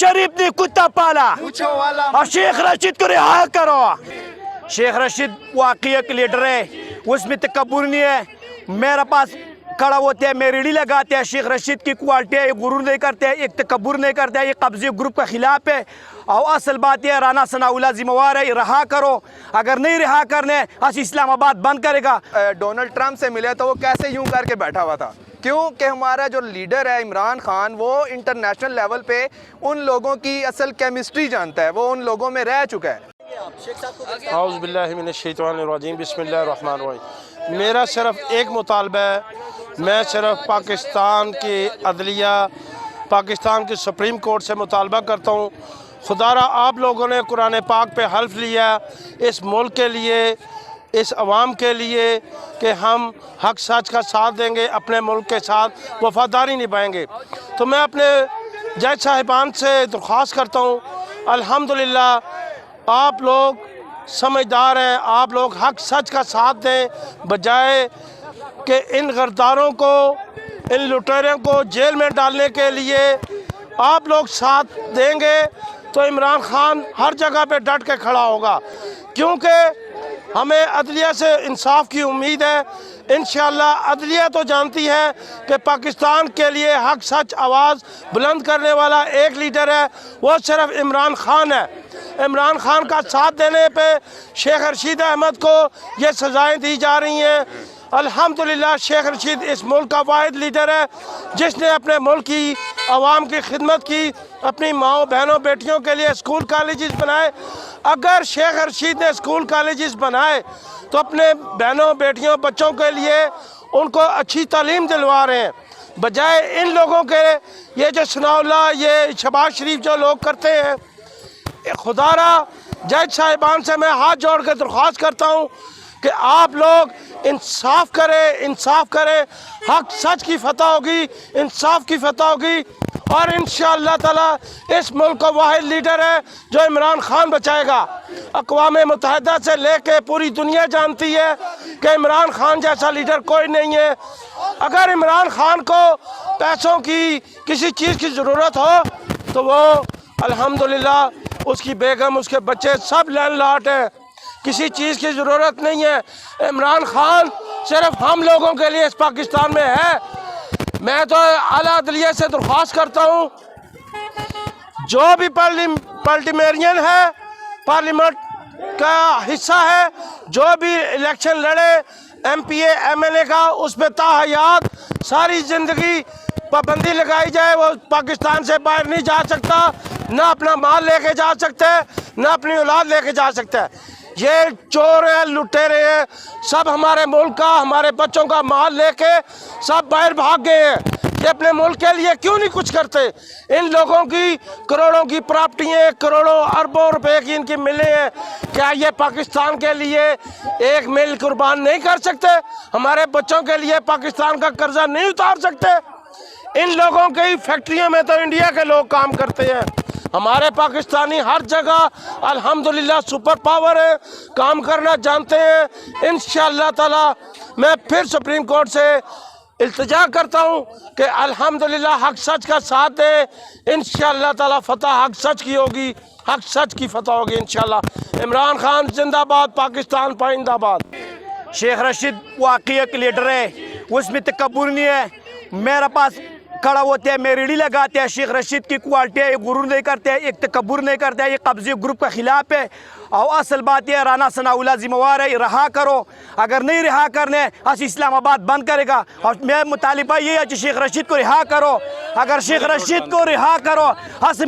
شریف نے کتا پالا اور شیخ رشید کو رہا کرو۔ شیخ رشید واقعی ایک لیڈر ہے، اس میں تکبر نہیں ہے۔ میرے پاس کھڑا ہوتے ہیں، میں ریڑھی لگاتے ہیں۔ شیخ رشید کی کوالٹی ہے، ایک غرور نہیں کرتے، ایک تکبر نہیں کرتے، یہ قبضی گروپ کا خلاف ہے۔ اور اصل بات یہ رانا ثناء اللہ ذمہ وار ہے، رہا کرو۔ اگر نہیں رہا کرنے اسلام آباد بند کرے گا۔ ڈونلڈ ٹرمپ سے ملے تو وہ کیسے یوں کر کے بیٹھا ہوا تھا؟ کیوں کہ ہمارا جو لیڈر ہے عمران خان، وہ انٹرنیشنل لیول پہ ان لوگوں کی اصل کیمسٹری جانتا ہے، وہ ان لوگوں میں رہ چکا ہے۔ اعوذ باللہ من الشیطان الرجیم، بسم اللہ الرحمن الرحیم۔ میرا صرف ایک مطالبہ ہے، میں صرف پاکستان کی عدلیہ، پاکستان کی سپریم کورٹ سے مطالبہ کرتا ہوں، خدا را آپ لوگوں نے قرآن پاک پہ حلف لیا اس ملک کے لیے، اس عوام کے لیے کہ ہم حق سچ کا ساتھ دیں گے، اپنے ملک کے ساتھ وفاداری نبھائیں گے۔ تو میں اپنے جج صاحبان سے درخواست کرتا ہوں، الحمدللہ آپ لوگ سمجھدار ہیں، آپ لوگ حق سچ کا ساتھ دیں، بجائے کہ ان غداروں کو، ان لٹیروں کو جیل میں ڈالنے کے لیے آپ لوگ ساتھ دیں گے تو عمران خان ہر جگہ پہ ڈٹ کے کھڑا ہوگا، کیونکہ ہمیں عدلیہ سے انصاف کی امید ہے۔ انشاءاللہ عدلیہ تو جانتی ہے کہ پاکستان کے لیے حق سچ آواز بلند کرنے والا ایک لیڈر ہے، وہ صرف عمران خان ہے۔ عمران خان کا ساتھ دینے پہ شیخ رشید احمد کو یہ سزائیں دی جا رہی ہیں۔ الحمدللہ شیخ رشید اس ملک کا واحد لیڈر ہے جس نے اپنے ملک کی عوام کی خدمت کی، اپنی ماؤں بہنوں بیٹیوں کے لیے اسکول کالجز بنائے۔ اگر شیخ رشید نے اسکول کالجز بنائے تو اپنے بہنوں بیٹیوں بچوں کے لیے ان کو اچھی تعلیم دلوا رہے ہیں، بجائے ان لوگوں کے یہ جو ثناء اللہ، یہ شہباز شریف جو لوگ کرتے ہیں۔ خدا را جج صاحبان سے میں ہاتھ جوڑ کے درخواست کرتا ہوں کہ آپ لوگ انصاف کریں، حق سچ کی فتح ہوگی، انصاف کی فتح ہوگی، اور انشاءاللہ تعالی اس ملک کا واحد لیڈر ہے جو عمران خان بچائے گا۔ اقوام متحدہ سے لے کے پوری دنیا جانتی ہے کہ عمران خان جیسا لیڈر کوئی نہیں ہے۔ اگر عمران خان کو پیسوں کی، کسی چیز کی ضرورت ہو تو وہ الحمدللہ اس کی بیگم، اس کے بچے سب لینڈ لاٹ ہیں، کسی چیز کی ضرورت نہیں ہے۔ عمران خان صرف ہم لوگوں کے لیے اس پاکستان میں ہے۔ میں تو اعلیٰ عدلیہ سے درخواست کرتا ہوں، جو بھی پارلیمنٹرین ہے، پارلیمنٹ کا حصہ ہے، جو بھی الیکشن لڑے M P A M L A کا، اس پہ تاحیات ساری زندگی پابندی لگائی جائے۔ وہ پاکستان سے باہر نہیں جا سکتا، نہ اپنا مال لے کے جا سکتا ہے، نہ اپنی اولاد لے کے جا سکتا ہے۔ یہ چور ہیں، لٹیرے ہیں، سب ہمارے ملک کا، ہمارے بچوں کا مال لے کے سب باہر بھاگ گئے ہیں۔ یہ اپنے ملک کے لیے کیوں نہیں کچھ کرتے؟ ان لوگوں کی کروڑوں کی پراپرٹیاں، کروڑوں اربوں روپے کی ان کی ملیں ہیں، کیا یہ پاکستان کے لیے ایک مل قربان نہیں کر سکتے؟ ہمارے بچوں کے لیے پاکستان کا قرضہ نہیں اتار سکتے؟ ان لوگوں کی فیکٹریوں میں تو انڈیا کے لوگ کام کرتے ہیں۔ ہمارے پاکستانی ہر جگہ الحمدللہ سپر پاور ہے، کام کرنا جانتے ہیں۔ انشاءاللہ تعالی میں پھر سپریم کورٹ سے التجا کرتا ہوں کہ الحمدللہ حق سچ کا ساتھ دے۔ انشاءاللہ تعالی فتح حق سچ کی ہوگی، حق سچ کی فتح ہوگی انشاءاللہ۔ عمران خان زندہ باد، پاکستان پائندہ باد۔ شیخ رشید واقعی ایک لیڈر ہے، اس میں تکبر نہیں ہے۔ میرے پاس کھڑا ہوتے ہیں، میں ریڑھی لگاتے ہیں۔ شیخ رشید کی کوالٹی ہے، ایک غرور نہیں کرتے، ایک تکبر نہیں کرتے، یہ قبضی گروپ کا خلاف ہے۔ اور اصل بات یہ رانا ثناء اللہ ذمہ وار ہے، رہا کرو۔ اگر نہیں رہا کرنے اسلام آباد بند کرے گا۔ اور میں مطالبہ یہ ہے کہ شیخ رشید کو رہا کرو۔ اگر شیخ رشید کو رہا کرو،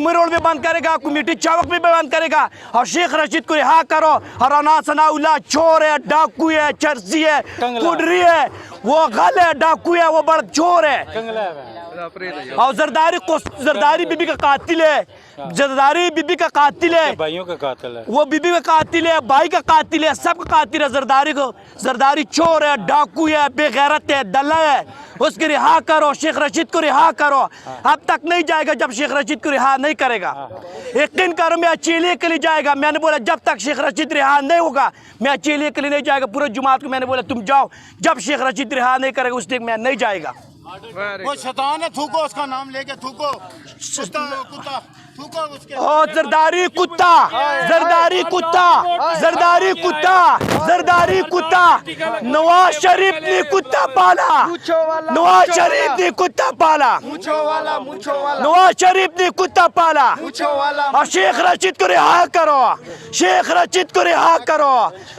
مروڑ میں بند کرے گا، کمیٹی چوک میں بند کرے گا، اور شیخ رشید کو رہا کرو۔ اور رانا ثناء اللہ چور ہے، ڈاکو ہے، چرسی ہے، کڈری ہے، وہ غل ہے، ڈاکو ہے، وہ بڑا چور ہے۔ اور زرداری بی بی کا قاتل ہے، زرداری بی بی کا قاتل ہے، بھائیوں کا قاتل ہے، وہ بی بی کا قاتل ہے، بھائی کا قاتل ہے، سب کا قاتل ہے۔ زرداری چور ہے، ڈاکو ہے، بے غیرت ہے، دلہ ہے، اس کو رہا کرو۔ شیخ رشید کو رہا کرو۔ اب تک نہیں جائے گا جب شیخ رشید کو رہا نہیں کرے گا۔ یقین کرو میں اچیلے کے لیے جائے گا۔ میں نے بولا جب تک شیخ رشید رہا نہیں ہوگا میں اچیلے کے لیے نہیں جائے گا۔ پورے جماعت کو میں نے بولا تم جاؤ، جب شیخ رشید رہا نہیں کرے گا اس دن میں نہیں جائے گا۔ وہ شیطان ہے، تھوکو اس کا نام لے کے، تھوکو کتا او زرداری کتا، زرداری کتا، زرداری کتا، زرداری کتا، نواز شریف نے کتا پالا، نواز شریف نے کتا پالا، نواز شریف نے کتا پالا. اور شیخ رشید کو رہا کرو، شیخ رشید کو رہا کرو،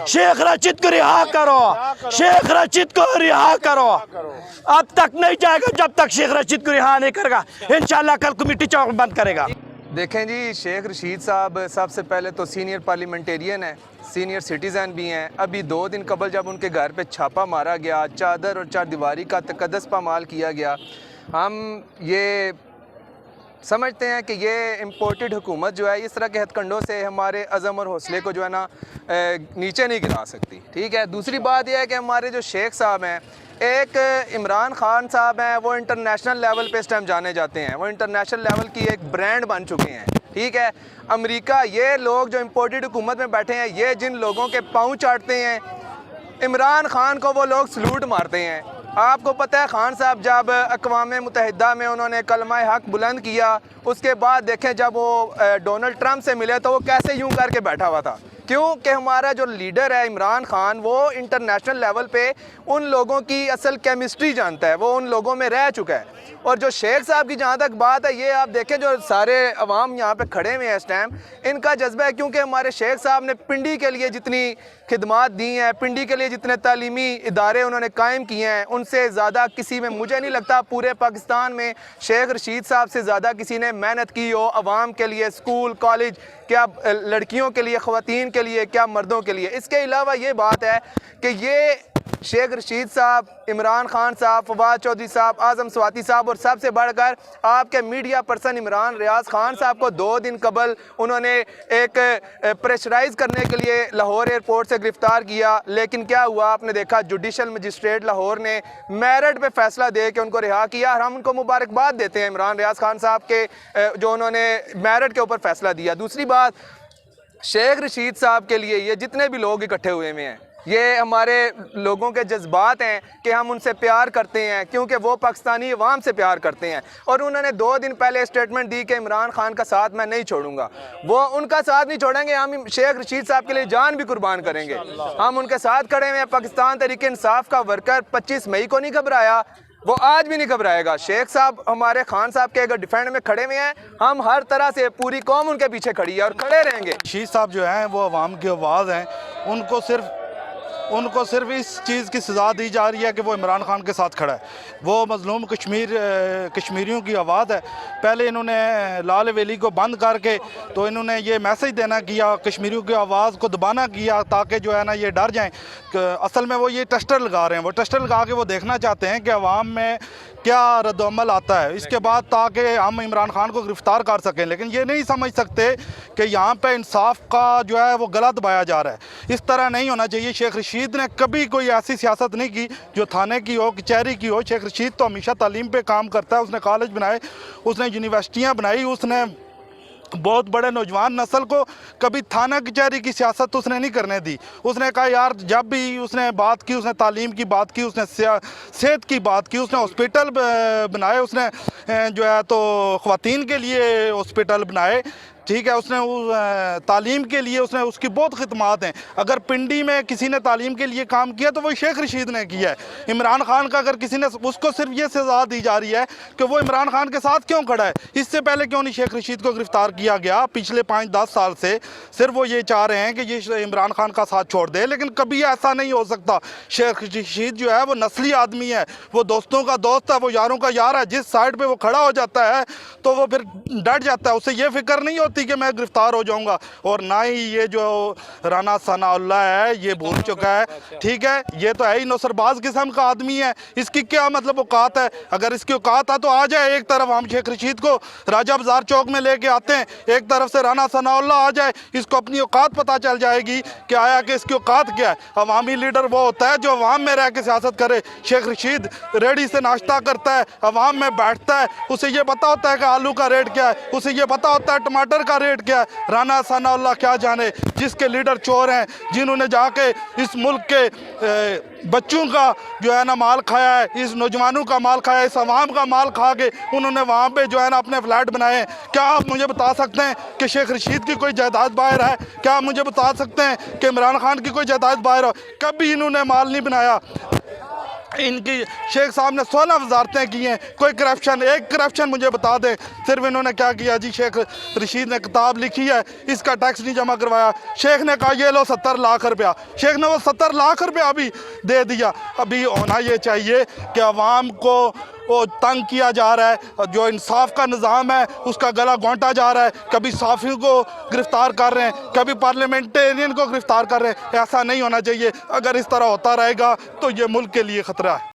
شیخ رشید کو رہا کرو، شیخ رشید کو رہا کرو. اب تک نہیں جائے گا جب تک شیخ رشید کو رہا نہیں کرے گا. انشاءاللہ کل کمیٹی چوک بند کرے گا. دیکھیں جی، شیخ رشید صاحب سب سے پہلے تو سینئر پارلیمنٹیرین ہیں، سینئر سٹیزن بھی ہیں. ابھی 2 دن قبل جب ان کے گھر پہ چھاپا مارا گیا، چادر اور چار دیواری کا تقدس پامال کیا گیا، ہم یہ سمجھتے ہیں کہ یہ امپورٹڈ حکومت جو ہے اس طرح کے ہتھ کنڈوں سے ہمارے عزم اور حوصلے کو جو ہے نا نیچے نہیں گرا سکتی. ٹھیک ہے. دوسری بات یہ ہے کہ ہمارے جو شیخ صاحب ہیں، ایک عمران خان صاحب ہیں، وہ انٹرنیشنل لیول پہ اس ٹائم جانے جاتے ہیں، وہ انٹرنیشنل لیول کی ایک برانڈ بن چکے ہیں. ٹھیک ہے. امریکہ، یہ لوگ جو امپورٹڈ حکومت میں بیٹھے ہیں، یہ جن لوگوں کے پاؤں چاٹتے ہیں، عمران خان کو وہ لوگ سلوٹ مارتے ہیں. آپ کو پتہ ہے خان صاحب جب اقوام متحدہ میں انہوں نے کلمہ حق بلند کیا، اس کے بعد دیکھیں جب وہ ڈونلڈ ٹرمپ سے ملے تو وہ کیسے یوں کر کے بیٹھا ہوا تھا. کیوں کہ ہمارا جو لیڈر ہے عمران خان، وہ انٹرنیشنل لیول پہ ان لوگوں کی اصل کیمسٹری جانتا ہے، وہ ان لوگوں میں رہ چکا ہے. اور جو شیخ صاحب کی جہاں تک بات ہے، یہ آپ دیکھیں جو سارے عوام یہاں پہ کھڑے ہوئے ہیں اس ٹائم، ان کا جذبہ ہے. کیونکہ ہمارے شیخ صاحب نے پنڈی کے لیے جتنی خدمات دی ہیں، پنڈی کے لیے جتنے تعلیمی ادارے انہوں نے قائم کیے ہیں، ان سے زیادہ کسی میں مجھے نہیں لگتا پورے پاکستان میں شیخ رشید صاحب سے زیادہ کسی نے محنت کی ہو عوام کے لیے، اسکول کالج، کیا لڑکیوں کے لیے، خواتین کے لیے، کیا مردوں کے لیے. اس کے علاوہ یہ بات ہے کہ یہ شیخ رشید صاحب، عمران خان صاحب، فواد چودھری صاحب، اعظم سواتی صاحب، اور سب سے بڑھ کر آپ کے میڈیا پرسن عمران ریاض خان صاحب کو 2 دن قبل انہوں نے ایک پریشرائز کرنے کے لیے لاہور ایئرپورٹ سے گرفتار کیا. لیکن کیا ہوا، آپ نے دیکھا جوڈیشل مجسٹریٹ لاہور نے میرٹ پہ فیصلہ دے کے ان کو رہا کیا. اور ہم ان کو مبارکباد دیتے ہیں عمران ریاض خان صاحب کے جو انہوں نے میرٹ کے اوپر فیصلہ دیا. دوسری بات، شیخ رشید صاحب کے لیے یہ جتنے بھی لوگ اکٹھے ہوئے ہیں، یہ ہمارے لوگوں کے جذبات ہیں کہ ہم ان سے پیار کرتے ہیں، کیونکہ وہ پاکستانی عوام سے پیار کرتے ہیں. اور انہوں نے 2 دن پہلے اسٹیٹمنٹ دی کہ عمران خان کا ساتھ میں نہیں چھوڑوں گا. وہ ان کا ساتھ نہیں چھوڑیں گے، ہم شیخ رشید صاحب کے لیے جان بھی قربان کریں گے. ہم ان کے ساتھ کھڑے ہوئے ہیں. پاکستان تحریک انصاف کا ورکر 25 مئی کو نہیں گھبرایا، وہ آج بھی نہیں گھبرائے گا. شیخ صاحب ہمارے خان صاحب کے اگر ڈیفینڈ میں کھڑے ہوئے ہیں، ہم ہر طرح سے پوری قوم ان کے پیچھے کھڑی ہے اور کھڑے رہیں گے. رشید صاحب جو ہیں وہ عوام کی آواز ہیں. ان کو صرف اس چیز کی سزا دی جا رہی ہے کہ وہ عمران خان کے ساتھ کھڑا ہے. وہ مظلوم کشمیریوں کی آواز ہے. پہلے انہوں نے لال ویلی کو بند کر کے تو انہوں نے یہ میسج دینا کیا، کشمیریوں کی آواز کو دبانا کیا تاکہ جو ہے نا یہ ڈر جائیں. اصل میں وہ یہ ٹیسٹر لگا رہے ہیں، وہ ٹیسٹر لگا کے وہ دیکھنا چاہتے ہیں کہ عوام میں کیا رد و عمل آتا ہے اس کے بعد، تاکہ ہم عمران خان کو گرفتار کر سکیں. لیکن یہ نہیں سمجھ سکتے کہ یہاں پہ انصاف کا جو ہے وہ گلا دبایا جا رہا ہے. اس طرح نہیں ہونا چاہیے. شیخ رشید نے کبھی کوئی ایسی سیاست نہیں کی جو تھانے کی ہو، کچہری کی ہو. شیخ رشید تو ہمیشہ تعلیم پہ کام کرتا ہے. اس نے کالج بنائے، اس نے یونیورسٹیاں بنائی، اس نے بہت بڑے نوجوان نسل کو کبھی تھانہ کچہری کی سیاست اس نے نہیں کرنے دی. اس نے کہا یار، جب بھی اس نے بات کی، اس نے تعلیم کی بات کی، اس نے صحت کی بات کی، اس نے ہاسپٹل بنائے، اس نے جو ہے تو خواتین کے لیے ہاسپٹل بنائے. ٹھیک ہے. اس نے تعلیم کے لیے اس کی بہت خدمات ہیں. اگر پنڈی میں کسی نے تعلیم کے لیے کام کیا تو وہ شیخ رشید نے کیا ہے. عمران خان کا اگر کسی نے، اس کو صرف یہ سزا دی جا رہی ہے کہ وہ عمران خان کے ساتھ کیوں کھڑا ہے. اس سے پہلے کیوں نہیں شیخ رشید کو گرفتار کیا گیا؟ پچھلے 5-10 سال سے صرف وہ یہ چاہ رہے ہیں کہ یہ عمران خان کا ساتھ چھوڑ دے. لیکن کبھی ایسا نہیں ہو سکتا. شیخ رشید جو ہے وہ نسلی آدمی ہے، وہ دوستوں کا دوست ہے، وہ یاروں کا یار ہے. جس سائڈ پہ وہ کھڑا ہو جاتا ہے تو وہ پھر ڈٹ جاتا ہے. اسے یہ فکر نہیں ہوتی کہ میں گرفتار ہو جاؤں گا. اور نہ ہی یہ جو رانا ثناء اللہ ہے یہ بھول چکا ہے. ٹھیک ہے. یہ تو ہے ہی نوسر باز قسم کا آدمی ہے. اس کی کیا مطلب اوقات ہے؟ اگر اس کی اوقات ہے تو آ جائے. ایک طرف ہم شیخ رشید کو راجہ بازار چوک میں لے کے آتے ہیں، ایک طرف سے رانا ثناء اللہ آ جائے. اس کو اپنی اوقات پتہ چل جائے گی کہ آیا کہ اس کی اوقات کیا ہے. عوامی لیڈر وہ ہوتا ہے جو عوام میں رہ کے سیاست کرے. شیخ رشید ریڈی سے ناشتہ کرتا ہے، عوام میں بیٹھتا ہے. اسے یہ پتہ ہوتا ہے کہ آلو کا ریٹ کیا ہے، اسے یہ پتہ ہوتا ہے ٹماٹر لیڈر کا ریٹ کیا ہے؟ رانا ثناء اللہ کیا جانے، جس کے لیڈر چور ہیں، جنہوں نے جا کے اس ملک کے بچوں کا جو ہے نا مال کھایا ہے، اس نوجوانوں کا مال کھایا ہے، اس عوام کا مال کھا کے انہوں نے وہاں پہ جو ہے نا اپنے فلیٹ بنائے ہیں۔ کیا آپ مجھے بتا سکتے ہیں کہ شیخ رشید کی کوئی جائیداد باہر ہے؟ کیا آپ مجھے بتا سکتے ہیں کہ عمران خان کی کوئی جائیداد باہر ہے؟ کبھی انہوں نے مال نہیں بنایا۔ ان کی شیخ صاحب نے 16 وزارتیں کی ہیں، کوئی کرپشن، ایک کرپشن مجھے بتا دیں صرف انہوں نے کیا کیا؟ جی شیخ رشید نے کتاب لکھی ہے، اس کا ٹیکس نہیں جمع کروایا، شیخ نے کہا یہ لو 70 لاکھ روپیہ، شیخ نے وہ 70 لاکھ روپیہ بھی دے دیا۔ ابھی ہونا یہ چاہیے کہ عوام کو وہ تنگ کیا جا رہا ہے، جو انصاف کا نظام ہے اس کا گلا گھونٹا جا رہا ہے، کبھی صحافیوں کو گرفتار کر رہے ہیں، کبھی پارلیمنٹیرین کو گرفتار کر رہے ہیں۔ ایسا نہیں ہونا چاہیے، اگر اس طرح ہوتا رہے گا تو یہ ملک کے لیے خطرہ ہے۔